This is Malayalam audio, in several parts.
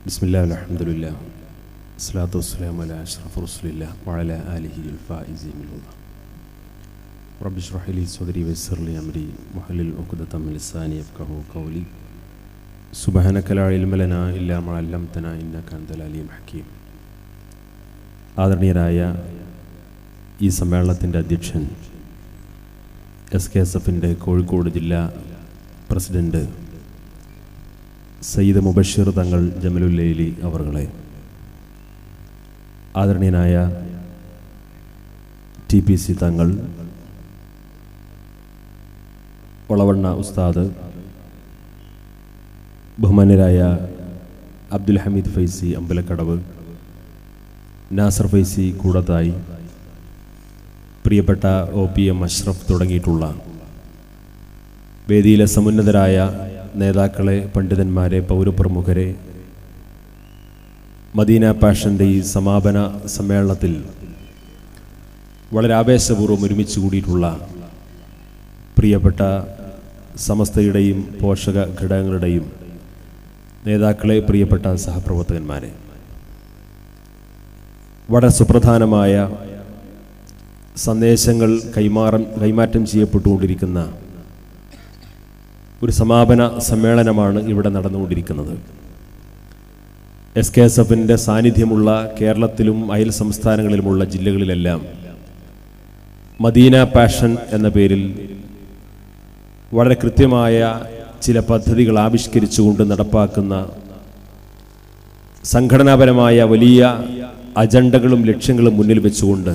ബിസ്മില്ലാഹിർ റഹ്മാനിർ റഹീം. സ്വലാത്തു വസ്സലാമു അലാ അഷ്റഫിർ റസൂലില്ലാഹി വഅലാ ആലിഹി അൽ-ഫായിസീൻ ബിൽ-ഹുദാ. റബ്ബി ഇശ്റഹ് ലി സദ്രി വയസ്സിർ ലി അംരി വഹ്ലുൽ ഉഖ്ദതം മിൻ ലിസാനി യഫ്ഖഹു ഖൗലി. സുബ്ഹാനക ലാ ഇൽമ ലനാ ഇല്ലാ മാ അല്ലംതനാ ഇന്നക അൻതൽ അലീം ഹകീം. ആദരണീയരായ ഈ സമ്മേളനത്തിൻ്റെ അധ്യക്ഷൻ SKSFൻ്റെ കോഴിക്കോട് ജില്ലാ പ്രസിഡന്റ് സയ്യിദ് മുബഷിർ തങ്ങൾ ജമലുല്ലൈലി അവർകളെ, ആദരണീയനായ TPC തങ്ങൾ, വളവണ്ണ ഉസ്താദ്, ബഹുമാന്യരായ അബ്ദുൽ ഹമീദ് ഫൈസി അമ്പലക്കടവ്, നാസർ ഫൈസി കൂടത്തായി, പ്രിയപ്പെട്ട OPM അഷ്റഫ് തുടങ്ങിയിട്ടുള്ള വേദിയിലെ സമുന്നതരായ നേതാക്കളെ, പണ്ഡിതന്മാരെ, പൗരപ്രമുഖരെ, മദീന പാഷൻ്റെ ഈ സമാപന സമ്മേളനത്തിൽ വളരെ ആവേശപൂർവ്വം ഒരുമിച്ച് കൂടിയിട്ടുള്ള പ്രിയപ്പെട്ട സമസ്തയുടെയും പോഷക ഘടകങ്ങളുടെയും നേതാക്കളെ, പ്രിയപ്പെട്ട സഹപ്രവർത്തകന്മാരെ, വളരെ സുപ്രധാനമായ സന്ദേശങ്ങൾ കൈമാറ്റം ചെയ്യപ്പെട്ടുകൊണ്ടിരിക്കുന്ന ഒരു സമാപന സമ്മേളനമാണ് ഇവിടെ നടന്നുകൊണ്ടിരിക്കുന്നത്. SKSFൻ്റെ സാന്നിധ്യമുള്ള കേരളത്തിലും അയൽ സംസ്ഥാനങ്ങളിലുമുള്ള ജില്ലകളിലെല്ലാം മദീന പാഷൻ എന്ന പേരിൽ വളരെ കൃത്യമായ ചില പദ്ധതികൾ ആവിഷ്കരിച്ചുകൊണ്ട് നടപ്പാക്കുന്ന സംഘടനാപരമായ വലിയ അജണ്ടകളും ലക്ഷ്യങ്ങളും മുന്നിൽ വെച്ചുകൊണ്ട്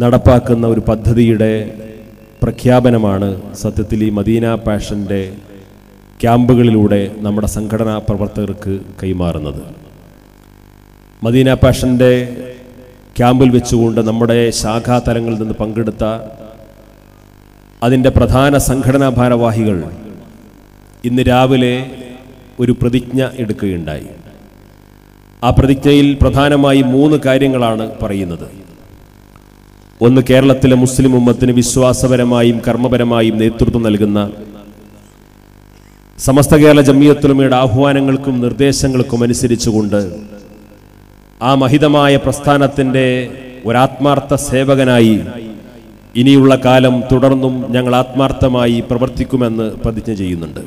നടപ്പാക്കുന്ന ഒരു പദ്ധതിയുടെ പ്രഖ്യാപനമാണ് സത്യത്തിൽ ഈ മദീന പാഷൻ്റെ ക്യാമ്പുകളിലൂടെ നമ്മുടെ സംഘടനാ പ്രവർത്തകർക്ക് കൈമാറുന്നത്. മദീന പാഷൻ്റെ ക്യാമ്പിൽ വെച്ചുകൊണ്ട് നമ്മുടെ ശാഖാതലങ്ങളിൽ നിന്ന് പങ്കെടുത്ത അതിൻ്റെ പ്രധാന സംഘടനാ ഭാരവാഹികൾ ഇന്ന് രാവിലെ ഒരു പ്രതിജ്ഞ എടുക്കുകയുണ്ടായി. ആ പ്രതിജ്ഞയിൽ പ്രധാനമായി 3 കാര്യങ്ങളാണ് പറയുന്നത്. ഒന്ന്, കേരളത്തിലെ മുസ്ലിം ഉമ്മത്തിന് വിശ്വാസപരമായും കർമ്മപരമായും നേതൃത്വം നൽകുന്ന സമസ്ത കേരള ജംഇയ്യത്തുൽ ഉലമയുടെ ആഹ്വാനങ്ങൾക്കും നിർദ്ദേശങ്ങൾക്കും അനുസരിച്ചുകൊണ്ട് ആ മഹിതമായ പ്രസ്ഥാനത്തിൻ്റെ ഒരാത്മാർത്ഥ സേവകനായി ഇനിയുള്ള കാലം തുടർന്നും ഞങ്ങൾ ആത്മാർത്ഥമായി പ്രവർത്തിക്കുമെന്ന് പ്രതിജ്ഞ ചെയ്യുന്നുണ്ട്.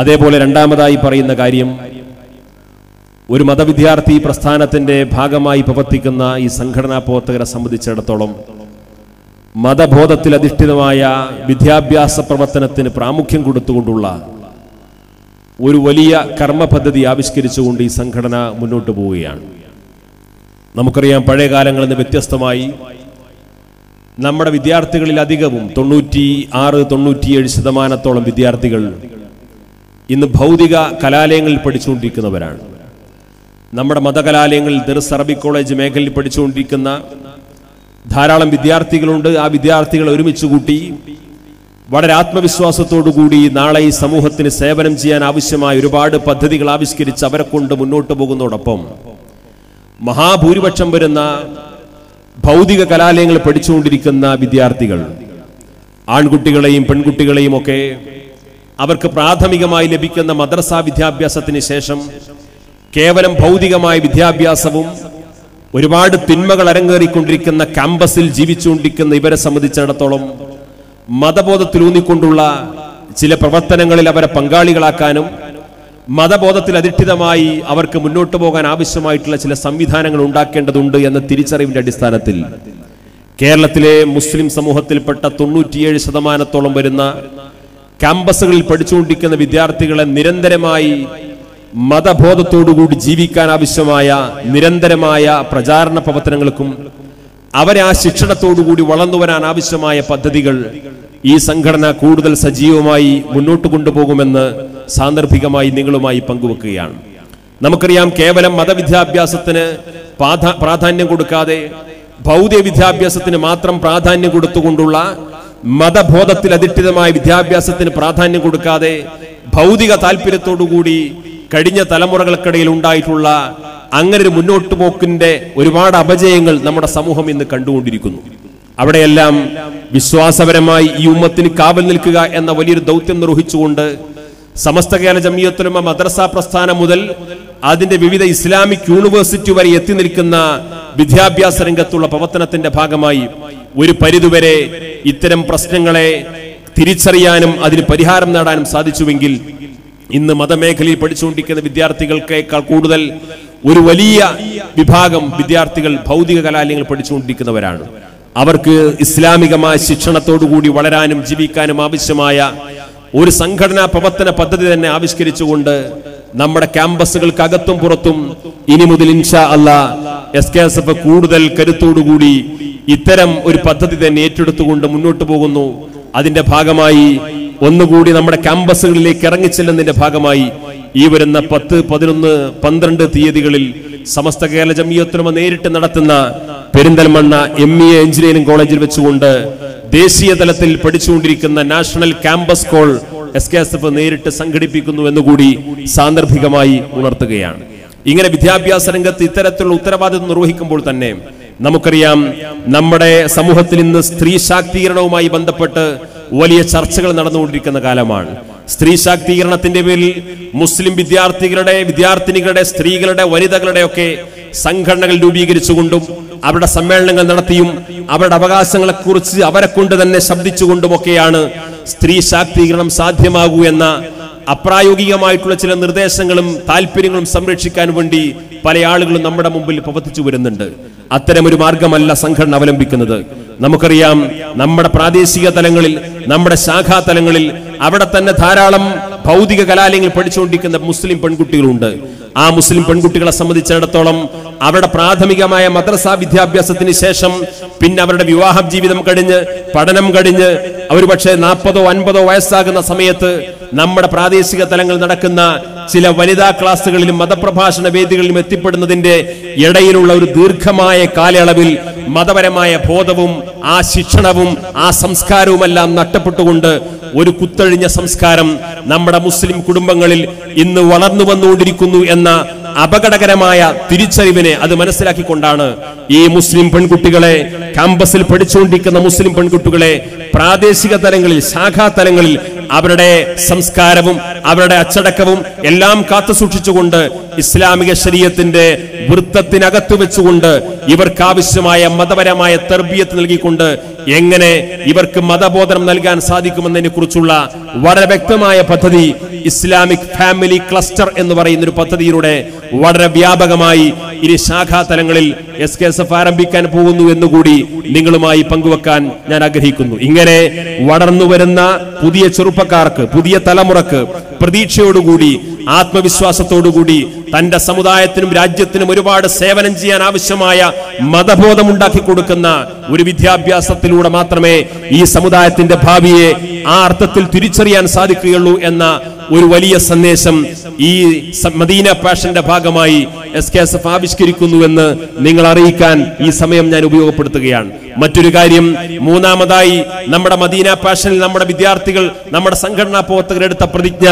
അതേപോലെ രണ്ടാമതായി പറയുന്ന കാര്യം, ഒരു മതവിദ്യാർത്ഥി പ്രസ്ഥാനത്തിൻ്റെ ഭാഗമായി പ്രവർത്തിക്കുന്ന ഈ സംഘടനാ പ്രവർത്തകരെ സംബന്ധിച്ചിടത്തോളം മതബോധത്തിൽ അധിഷ്ഠിതമായ വിദ്യാഭ്യാസ പ്രവർത്തനത്തിന് പ്രാമുഖ്യം കൊടുത്തുകൊണ്ടുള്ള ഒരു വലിയ കർമ്മ പദ്ധതി ആവിഷ്കരിച്ചുകൊണ്ട് ഈ സംഘടന മുന്നോട്ട് പോവുകയാണ്. നമുക്കറിയാം, പഴയ കാലങ്ങളിൽ നിന്ന് വ്യത്യസ്തമായി നമ്മുടെ വിദ്യാർത്ഥികളിൽ അധികവും 96-97% വിദ്യാർത്ഥികൾ ഇന്ന് ഭൗതിക കലാലയങ്ങളിൽ പഠിച്ചുകൊണ്ടിരിക്കുന്നവരാണ്. നമ്മുടെ മതകലാലയങ്ങളിൽ ദർസ് അറബിക് കോളേജ് മേഖലയിൽ പഠിച്ചുകൊണ്ടിരിക്കുന്ന ധാരാളം വിദ്യാർത്ഥികളുണ്ട്. ആ വിദ്യാർത്ഥികളെ ഒരുമിച്ച് കൂട്ടി വളരെ ആത്മവിശ്വാസത്തോടുകൂടി നാളെ ഈ സമൂഹത്തിന് സേവനം ചെയ്യാൻ ആവശ്യമായ ഒരുപാട് പദ്ധതികൾ ആവിഷ്കരിച്ച് അവരെ കൊണ്ട് മുന്നോട്ട് പോകുന്നതോടൊപ്പം മഹാഭൂരിപക്ഷം വരുന്ന ഭൗതിക കലാലയങ്ങളിൽ പഠിച്ചുകൊണ്ടിരിക്കുന്ന വിദ്യാർത്ഥികൾ, ആൺകുട്ടികളെയും പെൺകുട്ടികളെയും ഒക്കെ അവർക്ക് പ്രാഥമികമായി ലഭിക്കുന്ന മദ്രസാ വിദ്യാഭ്യാസത്തിന് ശേഷം കേവലം ഭൗതികമായ വിദ്യാഭ്യാസവും ഒരുപാട് തിന്മകൾ അരങ്ങേറിക്കൊണ്ടിരിക്കുന്ന ക്യാമ്പസിൽ ജീവിച്ചുകൊണ്ടിരിക്കുന്ന ഇവരെ സംബന്ധിച്ചിടത്തോളം മതബോധത്തിലൂന്നിക്കൊണ്ടുള്ള ചില പ്രവർത്തനങ്ങളിൽ അവരെ പങ്കാളികളാക്കാനും മതബോധത്തിൽ അധിഷ്ഠിതമായി അവർക്ക് മുന്നോട്ട് പോകാൻ ആവശ്യമായിട്ടുള്ള ചില സംവിധാനങ്ങൾ ഉണ്ടാക്കേണ്ടതുണ്ട് എന്ന തിരിച്ചറിവിന്റെ അടിസ്ഥാനത്തിൽ കേരളത്തിലെ മുസ്ലിം സമൂഹത്തിൽപ്പെട്ട 97% വരുന്ന ക്യാമ്പസുകളിൽ പഠിച്ചുകൊണ്ടിരിക്കുന്ന വിദ്യാർത്ഥികളെ നിരന്തരമായി മതബോധത്തോടുകൂടി ജീവിക്കാൻ ആവശ്യമായ നിരന്തരമായ പ്രചാരണ പ്രവർത്തനങ്ങൾക്കും അവരെ ആ ശിക്ഷണത്തോടുകൂടി വളർന്നു വരാൻ ആവശ്യമായ പദ്ധതികൾ ഈ സംഘടന കൂടുതൽ സജീവമായി മുന്നോട്ട് കൊണ്ടുപോകുമെന്ന് സാന്ദർഭികമായി നിങ്ങളുമായി പങ്കുവെക്കുകയാണ്. നമുക്കറിയാം, കേവലം മതവിദ്യാഭ്യാസത്തിന് പ്രാധാന്യം കൊടുക്കാതെ ഭൗതിക വിദ്യാഭ്യാസത്തിന് മാത്രം പ്രാധാന്യം കൊടുത്തുകൊണ്ടുള്ള മതബോധത്തിൽ അധിഷ്ഠിതമായ വിദ്യാഭ്യാസത്തിന് പ്രാധാന്യം കൊടുക്കാതെ ഭൗതിക താല്പര്യത്തോടുകൂടി കഴിഞ്ഞ തലമുറകൾക്കിടയിൽ ഉണ്ടായിട്ടുള്ള അങ്ങനെ ഒരു മുന്നോട്ട് പോക്കിന്റെ ഒരുപാട് അപജയങ്ങൾ നമ്മുടെ സമൂഹം ഇന്ന് കണ്ടുകൊണ്ടിരിക്കുന്നു. അവിടെയെല്ലാം വിശ്വാസപരമായി ഈ ഉമ്മത്തിന് കാവൽ നിൽക്കുക എന്ന വലിയൊരു ദൗത്യം നിർവഹിച്ചുകൊണ്ട് സമസ്ത കേരള ജംഇയ്യത്തുൽ ഉലമ മദ്രസ പ്രസ്ഥാനം മുതൽ അതിന്റെ വിവിധ ഇസ്ലാമിക് യൂണിവേഴ്സിറ്റി വരെ എത്തി നിൽക്കുന്ന വിദ്യാഭ്യാസ രംഗത്തുള്ള പ്രവർത്തനത്തിന്റെ ഭാഗമായി ഒരു പരിധിവരെ ഇത്തരം പ്രശ്നങ്ങളെ തിരിച്ചറിയാനും അതിന് പരിഹാരം നേടാനും സാധിച്ചുവെങ്കിൽ ഇന്ന് മതമേഖലയിൽ പഠിച്ചുകൊണ്ടിരിക്കുന്ന വിദ്യാർത്ഥികൾക്കേക്കാൾ കൂടുതൽ ഒരു വലിയ വിഭാഗം വിദ്യാർത്ഥികൾ ഭൗതിക കലാലയങ്ങൾ പഠിച്ചുകൊണ്ടിരിക്കുന്നവരാണ്. അവർക്ക് ഇസ്ലാമികമായ ശിക്ഷണത്തോടുകൂടി വളരാനും ജീവിക്കാനും ആവശ്യമായ ഒരു സംഘടനാ പ്രവർത്തന പദ്ധതി തന്നെ ആവിഷ്കരിച്ചുകൊണ്ട് നമ്മുടെ ക്യാമ്പസുകൾക്കകത്തും പുറത്തും ഇനി മുതൽ ഇൻഷാ അല്ലാഹ് SKSF കൂടുതൽ കരുത്തോടുകൂടി ഇത്തരം ഒരു പദ്ധതി തന്നെ ഏറ്റെടുത്തുകൊണ്ട് മുന്നോട്ട് പോകുന്നു. അതിന്റെ ഭാഗമായി ഒന്നുകൂടി നമ്മുടെ ക്യാമ്പസുകളിലേക്ക് ഇറങ്ങിച്ചെല്ലുന്നതിന്റെ ഭാഗമായി ഈ വരുന്ന 10, 11, 12 തീയതികളിൽ സമസ്ത കേരള ജംഇയ്യത്തുൽ ഉലമ നേരിട്ട് നടത്തുന്ന പെരിന്തൽമണ്ണ ME എഞ്ചിനീയറിംഗ് കോളേജിൽ വെച്ചുകൊണ്ട് ദേശീയ തലത്തിൽ പഠിച്ചുകൊണ്ടിരിക്കുന്ന നാഷണൽ ക്യാമ്പസ് കോൾ SKSF നേരിട്ട് സംഘടിപ്പിക്കുന്നു എന്നുകൂടി സാന്ദർഭികമായി ഉണർത്തുകയാണ്. ഇങ്ങനെ വിദ്യാഭ്യാസ രംഗത്ത് ഇത്തരത്തിലുള്ള ഉത്തരവാദിത്വം നിർവഹിക്കുമ്പോൾ തന്നെ നമുക്കറിയാം, നമ്മുടെ സമൂഹത്തിൽ ഇന്ന് സ്ത്രീ ശാക്തീകരണവുമായി ബന്ധപ്പെട്ട് വലിയ ചർച്ചകൾ നടന്നുകൊണ്ടിരിക്കുന്ന കാലമാണ്. സ്ത്രീ ശാക്തീകരണത്തിന്റെ പേരിൽ മുസ്ലിം വിദ്യാർത്ഥിനികളുടെ സ്ത്രീകളുടെ വനിതകളുടെ ഒക്കെ സംഘടനകൾ രൂപീകരിച്ചുകൊണ്ടും അവരുടെ സമ്മേളനങ്ങൾ നടത്തിയും അവരുടെ അവകാശങ്ങളെക്കുറിച്ച് അവരെ കൊണ്ട് തന്നെ ശബ്ദിച്ചുകൊണ്ടുമൊക്കെയാണ് സ്ത്രീ ശാക്തീകരണം സാധ്യമാകൂ എന്ന അപ്രായോഗികമായിട്ടുള്ള ചില നിർദ്ദേശങ്ങളും താല്പര്യങ്ങളും സംരക്ഷിക്കാൻ വേണ്ടി പല ആളുകളും നമ്മുടെ മുമ്പിൽ പ്രവർത്തിച്ചു വരുന്നുണ്ട്. അത്തരമൊരു മാർഗമല്ല സംഘടന അവലംബിക്കുന്നത്. നമുക്കറിയാം, നമ്മുടെ പ്രാദേശിക തലങ്ങളിൽ, നമ്മുടെ ശാഖാ തലങ്ങളിൽ അവിടെ തന്നെ ധാരാളം ഭൗതിക കലാലയങ്ങൾ പഠിച്ചുകൊണ്ടിരിക്കുന്ന മുസ്ലിം പെൺകുട്ടികളുണ്ട്. ആ മുസ്ലിം പെൺകുട്ടികളെ സംബന്ധിച്ചിടത്തോളം അവരുടെ പ്രാഥമികമായ മദ്രസ വിദ്യാഭ്യാസത്തിന് ശേഷം പിന്നെ അവരുടെ വിവാഹ ജീവിതം കഴിഞ്ഞ് പഠനം കഴിഞ്ഞ് ഒരുപക്ഷെ 40 or 50 വയസ്സാകുന്ന സമയത്ത് നമ്മുടെ പ്രാദേശിക തലങ്ങളിൽ നടക്കുന്ന ചില വനിതാ ക്ലാസുകളിലും മതപ്രഭാഷണ വേദികളിലും എത്തിപ്പെടുന്നതിന്റെ ഇടയിലുള്ള ഒരു ദീർഘമായ കാലയളവിൽ മതപരമായ ബോധവും ആ ശിക്ഷണവും ആ സംസ്കാരവുമെല്ലാം നഷ്ടപ്പെട്ടുകൊണ്ട് ഒരു കുത്തഴിഞ്ഞ സംസ്കാരം നമ്മുടെ മുസ്ലിം കുടുംബങ്ങളിൽ ഇന്ന് വളർന്നു വന്നുകൊണ്ടിരിക്കുന്നു എന്ന അപകടകരമായ തിരിച്ചറിവിനെ അത് മനസ്സിലാക്കിക്കൊണ്ടാണ് ഈ മുസ്ലിം പെൺകുട്ടികളെ, ക്യാമ്പസിൽ പഠിച്ചുകൊണ്ടിരിക്കുന്ന മുസ്ലിം പെൺകുട്ടികളെ പ്രാദേശിക തലങ്ങളിൽ, ശാഖാ തലങ്ങളിൽ അവരുടെ സംസ്കാരവും അവരുടെ അച്ചടക്കവും എല്ലാം കാത്തുസൂക്ഷിച്ചുകൊണ്ട് ഇസ്ലാമിക ശരീഅത്തിന്റെ വൃത്തത്തിനകത്ത് വെച്ചുകൊണ്ട് ഇവർക്ക് ആവശ്യമായ മതപരമായ തർബിയത്ത് നൽകിക്കൊണ്ട് എങ്ങനെ ഇവർക്ക് മതബോധനം നൽകാൻ സാധിക്കുമെന്നതിനെ കുറിച്ചുള്ള വളരെ വ്യക്തമായ പദ്ധതി ഇസ്ലാമിക് ഫാമിലി ക്ലസ്റ്റർ എന്ന് പറയുന്ന ഒരു പദ്ധതിയിലൂടെ വളരെ വ്യാപകമായി ഇനി ശാഖാ തലങ്ങളിൽ SKSF ആരംഭിക്കാൻ പോകുന്നു എന്നുകൂടി നിങ്ങളുമായി പങ്കുവെക്കാൻ ഞാൻ ആഗ്രഹിക്കുന്നു. ഇങ്ങനെ വളർന്നു വരുന്ന പുതിയ ചെറുപ്പക്കാർക്ക്, പുതിയ തലമുറക്ക് പ്രതീക്ഷയോടുകൂടി, ആത്മവിശ്വാസത്തോടുകൂടി തന്റെ സമുദായത്തിനും രാജ്യത്തിനും ഒരുപാട് സേവനം ചെയ്യാൻ ആവശ്യമായ മതബോധം ഉണ്ടാക്കി കൊടുക്കുന്ന ഒരു വിദ്യാഭ്യാസത്തിലൂടെ മാത്രമേ ഈ സമുദായത്തിന്റെ ഭാവിയെ ആ അർത്ഥത്തിൽ തിരിച്ചറിയാൻ സാധിക്കുകയുള്ളൂ എന്ന ഒരു വലിയ സന്ദേശം ഈ മദീന പാഷന്റെ ഭാഗമായി SKSF ആവിഷ്കരിക്കുന്നുവെന്ന് നിങ്ങൾ അറിയിക്കാൻ ഈ സമയം ഞാൻ ഉപയോഗപ്പെടുത്തുകയാണ്. മറ്റൊരു കാര്യം, മൂന്നാമതായി നമ്മുടെ മദീന പാഷനിൽ നമ്മുടെ വിദ്യാർത്ഥികൾ, നമ്മുടെ സംഘടനാ പ്രവർത്തകർ എടുത്ത പ്രതിജ്ഞ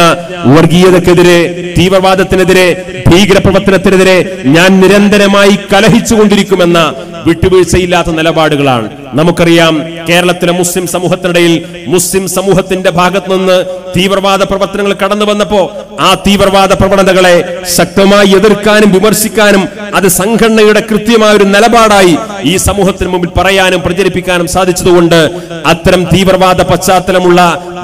വർഗീയതക്കെതിരെ, തീവ്രവാദത്തിനെതിരെ, ഭീകരപ്രവർത്തനത്തിനെതിരെ ഞാൻ നിരന്തരമായി കലഹിച്ചുകൊണ്ടിരിക്കുമെന്ന വിട്ടുവീഴ്ചയില്ലാത്ത നിലപാടുകളാണ്. നമുക്കറിയാം, കേരളത്തിലെ മുസ്ലിം സമൂഹത്തിനിടയിൽ മുസ്ലിം സമൂഹത്തിന്റെ ഭാഗത്ത് നിന്ന് തീവ്രവാദ പ്രവർത്തനങ്ങൾ കടന്നു വന്നപ്പോ ആ തീവ്രവാദ പ്രവണതകളെ ശക്തമായി എതിർക്കാനും വിമർശിക്കാനും അത് സംഘടനയുടെ കൃത്യമായ ഒരു നിലപാടായി ഈ സമൂഹത്തിന് മുമ്പിൽ പറയാനും പ്രചരിപ്പിക്കാനും സാധിച്ചതുകൊണ്ട് അത്തരം തീവ്രവാദ പശ്ചാത്തലമുള്ള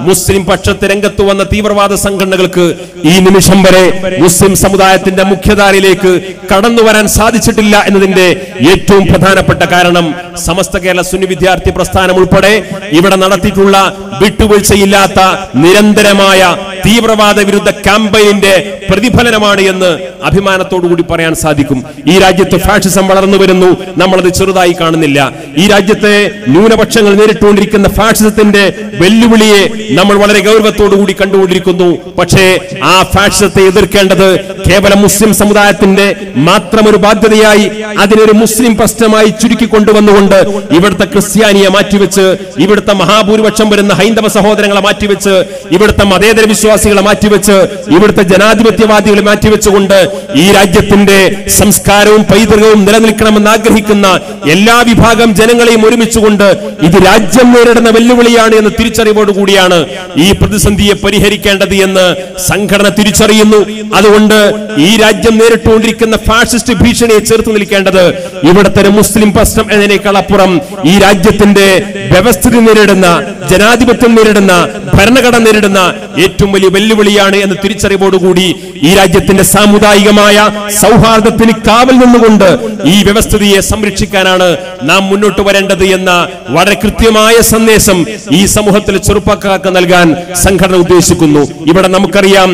മുസ്ലിം പക്ഷത്ത് രംഗത്ത് വന്ന തീവ്രവാദ സംഘടനകൾക്ക് ഈ നിമിഷം വരെ മുസ്ലിം സമുദായത്തിന്റെ മുഖ്യധാരയിലേക്ക് കടന്നു വരാൻ സാധിച്ചിട്ടില്ല എന്നതിന്റെ ഏറ്റവും പ്രധാനപ്പെട്ട കാരണം സമസ്ത കേരള സുന്നി വിദ്യാർത്ഥി പ്രസ്ഥാനം ഉൾപ്പെടെ ഇവിടെ നടത്തിയിട്ടുള്ള വിട്ടുവീഴ്ചയില്ലാത്ത നിരന്തരമായ തീവ്രവാദ വിരുദ്ധ ക്യാമ്പയിന്റെ പ്രതിഫലനമാണ് എന്ന് അഭിമാനത്തോടുകൂടി പറയാൻ സാധിക്കും. ഈ രാജ്യത്ത് ഫാഷിസം വളർന്നു വരുന്നു, നമ്മളത് ചെറുതായി കാണുന്നില്ല. ഈ രാജ്യത്തെ ന്യൂനപക്ഷങ്ങൾ നേരിട്ടുകൊണ്ടിരിക്കുന്ന ഫാഷിസത്തിന്റെ വെല്ലുവിളിയെ നമ്മൾ വളരെ ഗൗരവത്തോടുകൂടി കണ്ടുകൊണ്ടിരിക്കുന്നു. പക്ഷേ ആ ഫാഷിസത്തെ എതിർക്കേണ്ടത് കേവലം മുസ്ലിം സമുദായത്തിന്റെ മാത്രം ഒരു ബാധ്യതയായി അതിനൊരു മുസ്ലിം പ്രശ്നമായി ചുരുക്കി കൊണ്ടുവന്നുകൊണ്ട് ഇവിടുത്തെ ക്രിസ്ത്യാനിയെ മാറ്റിവെച്ച്, ഇവിടുത്തെ മഹാഭൂരിപക്ഷം വരുന്ന ഹൈന്ദവ സഹോദരങ്ങളെ മാറ്റിവെച്ച്, ഇവിടുത്തെ മതേതര വിശ്വാസികളെ മാറ്റിവെച്ച്, ഇവിടുത്തെ ജനാധിപത്യവാദികളെ മാറ്റിവെച്ചുകൊണ്ട് ഈ രാജ്യത്തിന്റെ സംസ്കാരവും പൈതൃകവും നിലനിൽക്കണമെന്ന് ആഗ്രഹിക്കുന്ന എല്ലാ വിഭാഗം ജനങ്ങളെയും ഒരുമിച്ചുകൊണ്ട് ഇത് രാജ്യം നേരിടുന്ന വെല്ലുവിളിയാണ് എന്ന തിരിച്ചറിവോടുകൂടിയാണ് ഈ പ്രതിസന്ധിയെ പരിഹരിക്കേണ്ടത് എന്ന് സംഘടന തിരിച്ചറിയുന്നു. അതുകൊണ്ട് ഈ രാജ്യം നേരിട്ടുകൊണ്ടിരിക്കുന്ന ഫാഷിസ്റ്റ് ഭീഷണിയെ ചേർത്ത് നിൽക്കേണ്ടത് ഇവിടുത്തെ മുസ്ലിം പ്രശ്നം എന്നതിനേക്കാൾ അപ്പുറം ഈ രാജ്യത്തിന്റെ വ്യവസ്ഥിതി നേരിടുന്ന, ജനാധിപത്യം നേരിടുന്ന, ഭരണഘടന നേരിടുന്ന ഏറ്റവും വലിയ വെല്ലുവിളിയാണ് എന്ന തിരിച്ചറിവോടുകൂടി ഈ രാജ്യത്തിന്റെ സാമുദായികമായ സൗഹാർദ്ദത്തിന് കാവൽ നിന്നുകൊണ്ട് ഈ വ്യവസ്ഥിതിയെ സംരക്ഷിക്കാനാണ് നാം മുന്നോട്ട് വരേണ്ടത് എന്ന വളരെ കൃത്യമായ സന്ദേശം ഈ സമൂഹത്തിലെ ചെറുപ്പക്കാർക്ക് നൽകാൻ സംഘടന ഉദ്ദേശിക്കുന്നു. ഇവിടെ നമുക്കറിയാം,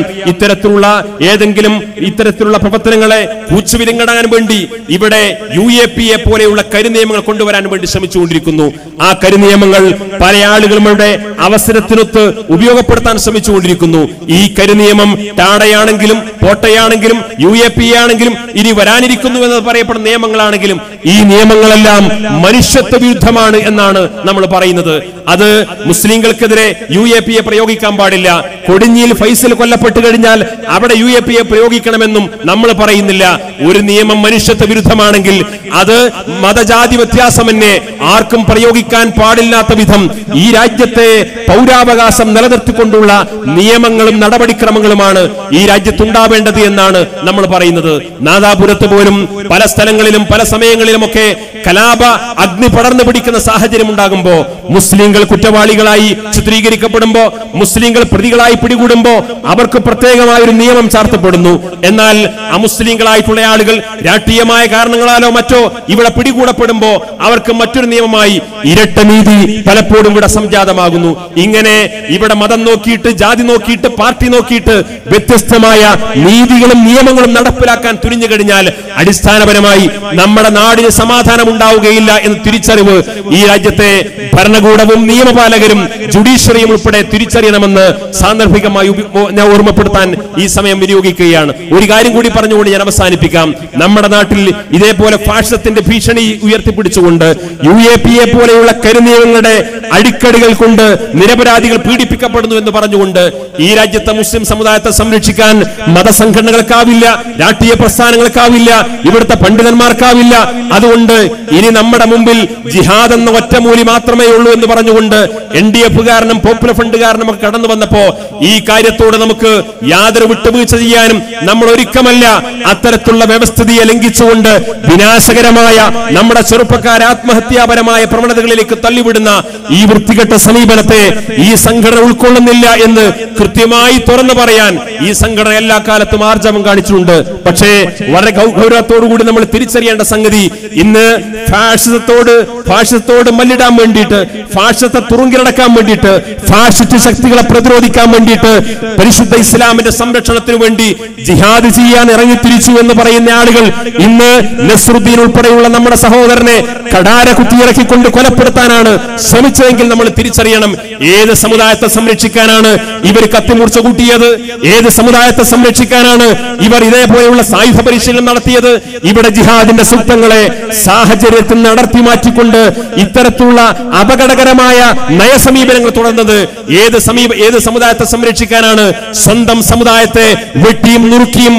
ഇത്തരത്തിലുള്ള പ്രവർത്തനങ്ങളെ കൂച്ചുവിലങ്ങടാൻ വേണ്ടി ഇവിടെ UAPA പോലെയുള്ള കരിനിയമങ്ങൾ കൊണ്ടുവരാൻ വേണ്ടി ശ്രമിച്ചുകൊണ്ടിരിക്കുന്നു. ആ കരിനിയമങ്ങൾ പല ആളുകളുടെ അവസരത്തിനൊത്ത് ഉപയോഗപ്പെടുത്താൻ ശ്രമിച്ചുകൊണ്ടിരിക്കുന്നു. ഈ കരിനിയമം ടാടയാണെങ്കിലും പോട്ടയാണെങ്കിലും UAPA ആണെങ്കിലും ഇനി വരാനിരിക്കുന്നു എന്ന് പറയപ്പെടുന്ന നിയമങ്ങളാണെങ്കിലും ഈ നിയമങ്ങളെല്ലാം മനുഷ്യത്വ വിരുദ്ധമാണ് എന്നാണ് നമ്മൾ പറയുന്നത്. അത് മുസ്ലിങ്ങൾക്കെതിരെ UAPA പ്രയോഗിക്കാൻ പാടില്ല. കൊടിഞ്ഞിയിൽ ഫൈസൽ കൊല്ലപ്പെട്ടു കഴിഞ്ഞാൽ അവിടെ UAPA പ്രയോഗിക്കണമെന്നും നമ്മൾ പറയുന്നില്ല. ഒരു നിയമം മനുഷ്യത്വ വിരുദ്ധമാണെങ്കിൽ അത് മതജാതി വ്യത്യാസമെന്നെ ആർക്കും പ്രയോഗിക്കാൻ പാടില്ലാത്ത വിധം ഈ രാജ്യത്തെ പൗരാവകാശം നിലനിർത്തിക്കൊണ്ടുള്ള നിയമങ്ങളും നടപടിക്രമങ്ങളുമാണ് ഈ രാജ്യത്തുണ്ടാവേണ്ടത് എന്നാണ് നമ്മൾ പറയുന്നത്. നാദാപുരത്ത് പോലും പല സ്ഥലങ്ങളിലും പല സമയങ്ങളിലുമൊക്കെ കലാപ അഗ്നി പടർന്നു പിടിക്കുന്ന സാഹചര്യം ഉണ്ടാകുമ്പോ, മുസ്ലിങ്ങൾ കുറ്റവാളികളായി ചിത്രീകരിക്കപ്പെടുമ്പോ, മുസ്ലിങ്ങൾ പ്രതികളായി പിടികൂടുമ്പോ അവർക്ക് പ്രത്യേകമായ ഒരു നിയമം ചാർത്തപ്പെടുന്നു. എന്നാൽ അമുസ്ലിങ്ങളായിട്ടുള്ള ആളുകൾ രാഷ്ട്രീയമായ കാരണങ്ങളാലോ മറ്റോ ഇവിടെ പിടികൂടപ്പെടുമ്പോ അവർക്ക് മറ്റൊരു നിയമമായി ഇരട്ട നീതി പലപ്പോഴും ഇവിടെ സംജാതമാകുന്നു. ഇങ്ങനെ ഇവിടെ മതം നോക്കിയിട്ട്, ജാതി നോക്കിയിട്ട്, പാർട്ടി നോക്കിയിട്ട് വ്യത്യസ്തമായ നീതികളും നിയമങ്ങളും നടപ്പിലാക്കാൻ തുനിഞ്ഞു കഴിഞ്ഞാൽ അടിസ്ഥാനപരമായി നമ്മുടെ നാടിന് സമാധാനം ഉണ്ടാവുകയില്ല എന്ന തിരിച്ചറിവ് ഈ രാജ്യത്തെ ഭരണകൂടവും നിയമപാലകരും ജുഡീഷ്യറിയും ഉൾപ്പെടെ തിരിച്ചറിയണമെന്ന് സാന്ദർഭികമായി ഞാൻ ഓർമ്മപ്പെടുത്താൻ ഈ സമയം വിനിയോഗിക്കുകയാണ്. ഒരു കാര്യം കൂടി പറഞ്ഞുകൊണ്ട് ഞാൻ അവസാനിപ്പിക്കാം. നമ്മുടെ നാട്ടിൽ ഇതേപോലെ ഫാഷിസത്തിന്റെ ഭീഷണി ഉയർത്തിപ്പിടിച്ചുകൊണ്ട് UAPA പോലെയുള്ള കരിനിയമങ്ങളുടെ അടിക്കടികൾ കൊണ്ട് നിരപരാധികൾ പീഡിപ്പിക്കപ്പെടുന്നു എന്ന് പറഞ്ഞുകൊണ്ട് ഈ രാജ്യത്തെ മുസ്ലിം സമുദായത്തെ സംരക്ഷിക്കാൻ മതസംഘടനകൾക്കാവില്ല, രാഷ്ട്രീയ പ്രസ്ഥാനങ്ങൾക്കാവില്ല, ഇവിടുത്തെ പണ്ഡിതന്മാർക്കാവില്ല. അതുകൊണ്ട് ഇനി നമ്മുടെ മുമ്പിൽ ജിഹാദ് എന്ന ഒറ്റമൂലി മാത്രമേ ഉള്ളൂ എന്ന് പറഞ്ഞുകൊണ്ട് NDF കാരനും പോപ്പുലർ ഫണ്ട് കാരനും ഒക്കെ കടന്നു വന്നപ്പോ ഈ കാര്യത്തോട് നമുക്ക് യാതൊരു വിട്ടുവീഴ്ച ചെയ്യാനും നമ്മൾ ഒരുക്കമല്ല. അത്തരത്തിലുള്ള വ്യവസ്ഥിതിയെ ലംഘിച്ചുകൊണ്ട് വിനാശകരമായ നമ്മുടെ ചെറുപ്പക്കാരെ ആത്മഹത്യാപരമായ പ്രവണതകളിലേക്ക് തള്ളിവിടുന്ന ഈ വൃത്തികെട്ട സമീപനത്തെ ഈ സംഘടന ഉൾക്കൊള്ളുന്നില്ല എന്ന് കൃത്യമായി തുറന്നു പറയാൻ ഈ സംഘടന എല്ലാ കാലത്തും ആർജവം കാണിച്ചിട്ടുണ്ട്. പക്ഷേ വളരെ ഗൗരവത്തോടുകൂടി നമ്മൾ തിരിച്ചറിയേണ്ട സംഗതി, ഇന്ന് ഫാഷിസത്തോട് മല്ലിടാൻ വേണ്ടിയിട്ട്, ഫാഷിസത്തെ തുറുങ്കിലടക്കാൻ വേണ്ടിയിട്ട്, ഫാഷിസ്റ്റ് ശക്തികളെ പ്രതിരോധിക്കാൻ വേണ്ടിയിട്ട്, പരിശുദ്ധ ഇസ്ലാമിന്റെ സംരക്ഷണത്തിന് വേണ്ടി ജിഹാദ് ചെയ്യാൻ ഇറങ്ങിത്തിരിച്ചു എന്ന് പറയുന്ന ആളുകൾ ഇന്ന് നസ്രുദ്ദീൻ ഉൾപ്പെടെയുള്ള നമ്മുടെ സഹോദരനെ കടാര കുത്തിയിറക്കിക്കൊണ്ട് കൊലപ്പെടുത്താനാണ് ശ്രമിച്ചതെങ്കിൽ നമ്മൾ തിരിച്ചറിയണം, ഏത് സമുദായത്തെ സംരക്ഷിക്കാനാണ് ഇവർ കത്തിമൂർച്ച കൂട്ടിയത്? ഏത് സമുദായത്തെ സംരക്ഷിക്കാനാണ് ഇവർ ഇതേപോലെയുള്ള സായുധ പരിശീലനം നടത്തിയത്? ഇവിടെ ജിഹാദിന്റെ സൂക്തങ്ങളെ സാഹചര്യത്തിൽ നടത്തി മാറ്റിക്കൊണ്ട് ഇത്തരത്തിലുള്ള അപകടകരമായ നയസമീപനങ്ങൾ തുടർന്നത് ഏത് സമുദായത്തെ സംരക്ഷിക്കാനാണ്? സ്വന്തം സമുദായത്തെ വെട്ടിയും നുറുക്കിയും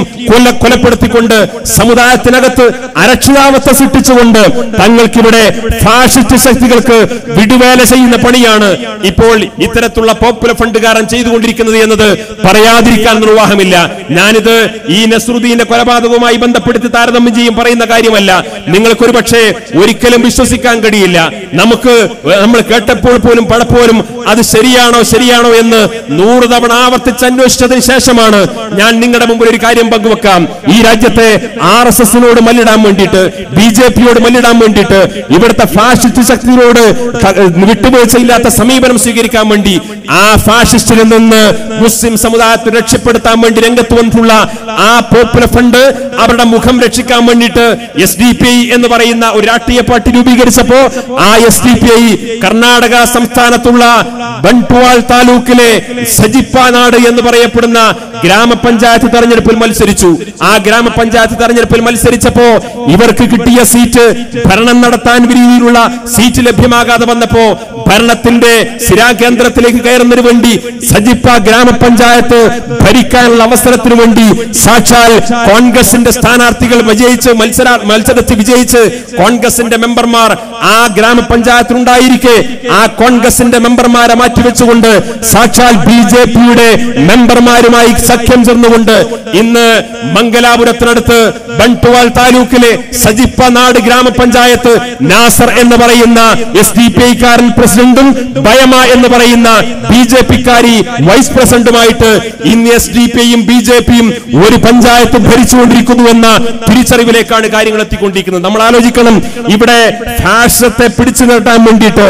കൊലപ്പെടുത്തിക്കൊണ്ട് സമുദായത്തിനകത്ത് അരക്ഷിതാവസ്ഥ സൃഷ്ടിച്ചുകൊണ്ട് തങ്ങൾക്കിവിടെ ഫാഷിസ്റ്റ് ശക്തികൾക്ക് വിടുവേല ചെയ്യുന്ന പണിയാണ് ഇപ്പോൾ ഇത്തരത്തിലുള്ള പോപ്പുലർ ഫണ്ടുകാരൻ ചെയ്തുകൊണ്ടിരിക്കുന്നത് എന്നത് പറയാതിരിക്കാൻ നിർവാഹമില്ല. ഞാനിത് ഈ നസ്രുദ്ദീന്റെ കൊലപാതകവുമായി ബന്ധപ്പെടുത്തി താരതമ്യം ചെയ്യും പറയുന്ന കാര്യമല്ല. നിങ്ങൾക്കൊരു പക്ഷേ ഒരിക്കലും വിശ്വസിക്കാൻ കഴിയില്ല. നമ്മൾ കേട്ടപ്പോൾ പോലും പലപ്പോഴും അത് ശരിയാണോ എന്ന് 100 തവണ ആവർത്തിച്ച് അന്വേഷിച്ചതിന് ശേഷമാണ് ഞാൻ നിങ്ങളുടെ മുമ്പിൽ ഒരു കാര്യം പങ്കുവെക്കാം. ഈ രാജ്യത്തെ RSSനോട് മല്ലിടാൻ വേണ്ടിയിട്ട്, BJPയോട് മല്ലിടാൻ വേണ്ടിയിട്ട്, ഇവിടുത്തെ ഫാഷിസ്റ്റ് ശക്തികളോട് വിട്ടുവീഴ്ചയില്ലാത്ത സമീപനം സ്വീകരിക്കാൻ വേണ്ടി, ആ ഫാഷിസ്റ്റിൽ നിന്ന് മുസ്ലിം സമുദായത്തെ രക്ഷപ്പെടുത്താൻ വേണ്ടി രംഗത്ത് വന്നിട്ടുള്ള ആ പോപ്പുലർ ഫണ്ട് അവരുടെ മുഖം രക്ഷിക്കാൻ വേണ്ടിയിട്ട് SDPI എന്ന് പറയുന്ന ഒരു രാഷ്ട്രീയ പാർട്ടി രൂപീകരിച്ചപ്പോ ആ SDPI കർണാടക സംസ്ഥാനത്തുള്ള ബൺട്വാൾ താലൂക്കിലെ സജിപ്പാനാട് എന്ന് പറയപ്പെടുന്ന ഗ്രാമപഞ്ചായത്ത് തെരഞ്ഞെടുപ്പിൽ മത്സരിച്ചു. ആ ഗ്രാമപഞ്ചായത്ത് തെരഞ്ഞെടുപ്പിൽ മത്സരിച്ചപ്പോ ഇവർക്ക് കിട്ടിയ സീറ്റ്, ഭരണം നടത്താൻ രീതിയിലുള്ള സീറ്റ് ലഭ്യമാകാതെ വന്നപ്പോ ഭരണത്തിന്റെ സ്ഥിരാകേന്ദ്രത്തിലേക്ക് കയറുന്നതിന് വേണ്ടി സജിപ്പ ഗ്രാമപഞ്ചായത്ത് ഭരിക്കാനുള്ള അവസരത്തിനു വേണ്ടി സാക്ഷാൽ കോൺഗ്രസിന്റെ സ്ഥാനാർത്ഥികൾ മത്സരത്തിൽ വിജയിച്ച് കോൺഗ്രസിന്റെ മെമ്പർമാർ ആ ഗ്രാമപഞ്ചായത്തിലുണ്ടായിരിക്കെ ആ കോൺഗ്രസിന്റെ മെമ്പർമാരെ മാറ്റിവെച്ചുകൊണ്ട് സാക്ഷാൽ ബിജെപിയുടെ മെമ്പർമാരുമായി സഖ്യം ചേർന്നുകൊണ്ട് ഇന്ന് മംഗലാപുരത്തിനടുത്ത് ബണ്ടുവാൾ താലൂക്കിലെ സജിപ്പനാട് ഗ്രാമപഞ്ചായത്ത് നാസർ എന്ന് പറയുന്ന SDPI-കാരൻ പ്രസിഡന്റും ബയമ എന്ന് പറയുന്ന BJP-കാരി വൈസ് പ്രസിഡന്റുമായിട്ട് ഇന്ന് SDPI-യും BJP-യും ഒരു പഞ്ചായത്ത് ഭരിച്ചുകൊണ്ടിരിക്കുന്നു എന്ന തിരിച്ചറിവിലേക്കാണ് കാര്യങ്ങൾ എത്തിക്കൊണ്ടിരിക്കുന്നത്. നമ്മൾ ആലോചിക്കണം, ഇവിടെ ഫാഷിസത്തെ പിടിച്ചു നിർത്താൻ വേണ്ടിയിട്ട്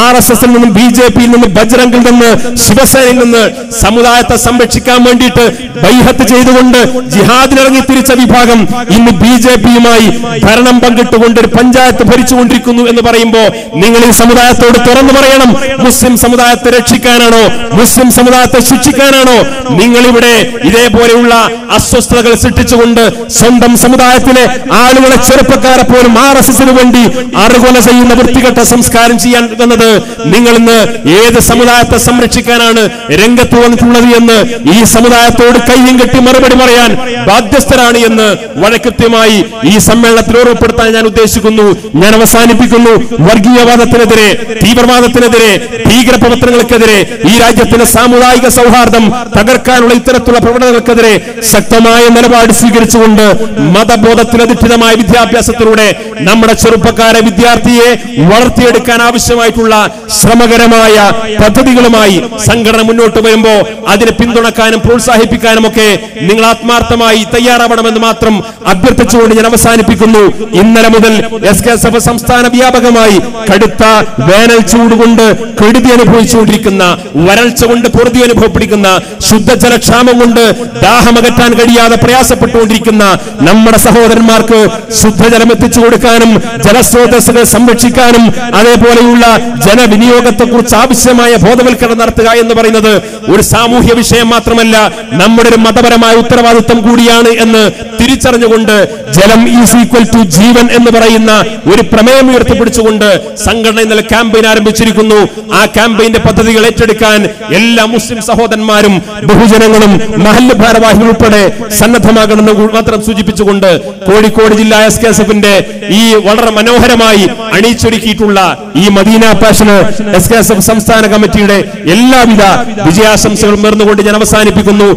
RSS-ൽ നിന്നും BJP-യിൽ നിന്നും ബജ്രംഗിൽ നിന്ന് ശിവസേനയിൽ നിന്ന് സമുദായത്തെ സംരക്ഷിക്കാൻ വേണ്ടിയിട്ട് ബൈഹത്ത് ചെയ്തുകൊണ്ട് ജിഹാദിനിറങ്ങി തിരിച്ച വിഭാഗം ഇന്ന് BJP-യുമായി ഭരണം പങ്കിട്ടുകൊണ്ട് ഒരു പഞ്ചായത്ത് ഭരിച്ചുകൊണ്ടിരിക്കുന്നു എന്ന് പറയുമ്പോൾ നിങ്ങൾ ഈ സമുദായത്തോട് തുറന്നു പറയണം, മുസ്ലിം സമുദായത്തെ രക്ഷിക്കാനാണോ, മുസ്ലിം സമുദായത്തെ ശിക്ഷിക്കാനാണോ നിങ്ങൾ ഇവിടെ ഇതേപോലെയുള്ള അസ്വസ്ഥതകൾ സൃഷ്ടിച്ചുകൊണ്ട് സ്വന്തം സമുദായത്തിലെ ആളുകളെ, ചെറുപ്പക്കാരെ പോലും RSS-ന് വേണ്ടി അറുകൊല ചെയ്യുന്ന വൃത്തികെട്ട സംസ്കാരം ചെയ്യാൻ വന്നത്? നിങ്ങൾ ഇന്ന് ഏത് സമുദായത്തെ സംരക്ഷിക്കാനാണ് രംഗത്ത് വന്നിട്ടുള്ളത് എന്ന് ഈ സമുദായത്തോട് കയ്യും കെട്ടി മറുപടി പറയാൻ ബാധ്യസ്ഥരാണ് എന്ന് വളരെ കൃത്യമായി ഈ സമ്മേളനത്തിൽ ഓർമ്മപ്പെടുത്താൻ ഞാൻ ഉദ്ദേശിക്കുന്നു. ഞാൻ അവസാനിപ്പിക്കുന്നു. വർഗീയവാദത്തിനെതിരെ, തീവ്രവാദത്തിനെതിരെ, ഭീകരപ്രവർത്തനങ്ങൾക്കെതിരെ, ഈ രാജ്യത്തിന്റെ സാമുദായിക സൗഹാർദ്ദം തകർക്കാനുള്ള ഇത്തരത്തിലുള്ള പ്രവണതകൾക്കെതിരെ ശക്തമായ നിലപാട് സ്വീകരിച്ചുകൊണ്ട് മതബോധത്തിലധിഷ്ഠിതമായ വിദ്യാഭ്യാസത്തിലൂടെ നമ്മുടെ ചെറുപ്പക്കാരെ, വിദ്യാർത്ഥിയെ വളർത്തിയെടുക്കാൻ ആവശ്യമായിട്ടുള്ള ശ്രമകരമായ പദ്ധതികളുമായി സംഘടന മുന്നോട്ട് വരുമ്പോൾ അതിനെ പിന്തുണക്കാനും പ്രോത്സാഹിപ്പിക്കാനും ഒക്കെ നിങ്ങൾ ആത്മാർത്ഥമായി തയ്യാറാവണമെന്ന് മാത്രം അഭ്യർത്ഥിച്ചുകൊണ്ട് ഞാൻ അവസാനിപ്പിക്കുന്നു. ഇന്നലെ മുതൽ SKSF സംസ്ഥാന വ്യാപകമായി കടുത്ത വേനൽ ചൂടുകൊണ്ട് കെടുതി അനുഭവിച്ചുകൊണ്ടിരിക്കുന്ന, വരൾച്ച കൊണ്ട് പൊറുതി അനുഭവപ്പെടുന്ന, ശുദ്ധജലക്ഷാമം കൊണ്ട് ദാഹമകറ്റാൻ കഴിയാതെ പ്രയാസപ്പെട്ടുകൊണ്ടിരിക്കുന്ന നമ്മുടെ സഹോദരന്മാർക്ക് ശുദ്ധജലം എത്തിച്ചു കൊടുക്കാനും ജലസ്രോതസ്സുകൾ സംരക്ഷിക്കാനും അതേപോലെയുള്ള ജനവിനിയോഗത്തെക്കുറിച്ച് ആവശ്യമായ ബോധവൽക്കരണം നടത്തുക എന്ന് പറയുന്നത് ഒരു സാമൂഹ്യ വിഷയം മാത്രമല്ല, നമ്മുടെ ഒരു മതപരമായ ഉത്തരവാദിത്വം കൂടിയാണ് എന്ന് തിരിച്ചറിഞ്ഞുകൊണ്ട് ജലം ഈസ് ഈക്വൽ ടു ജീവൻ എന്ന് പറയുന്ന ഒരു പ്രമേയം ഉയർത്തിപ്പിടിച്ചുകൊണ്ട് സംഘടന ഇന്നലെ ക്യാമ്പയിൻ ആരംഭിച്ചിരിക്കുന്നു. ആ ക്യാമ്പയിന്റെ പദ്ധതികൾ ഏറ്റെടുക്കാൻ എല്ലാ മുസ്ലിം സഹോദരന്മാരും ബഹുജനങ്ങളും മഹല്ല് ഭാരവാഹികൾ ഉൾപ്പെടെ സന്നദ്ധമാകണമെന്ന് മാത്രം സൂചിപ്പിച്ചുകൊണ്ട് കോഴിക്കോട് ജില്ലാ SKSF-ന്റെ ഈ വളരെ മനോഹരമായി അണിയിച്ചൊരുക്കിയിട്ടുള്ള ഈ മദീന പാഷന് SKSF സംസ്ഥാന കമ്മിറ്റിയുടെ എല്ലാവിധ വിജയാശംസകളും നേർന്നുകൊണ്ട് ഞാൻ അവസാനിപ്പിക്കുന്നു.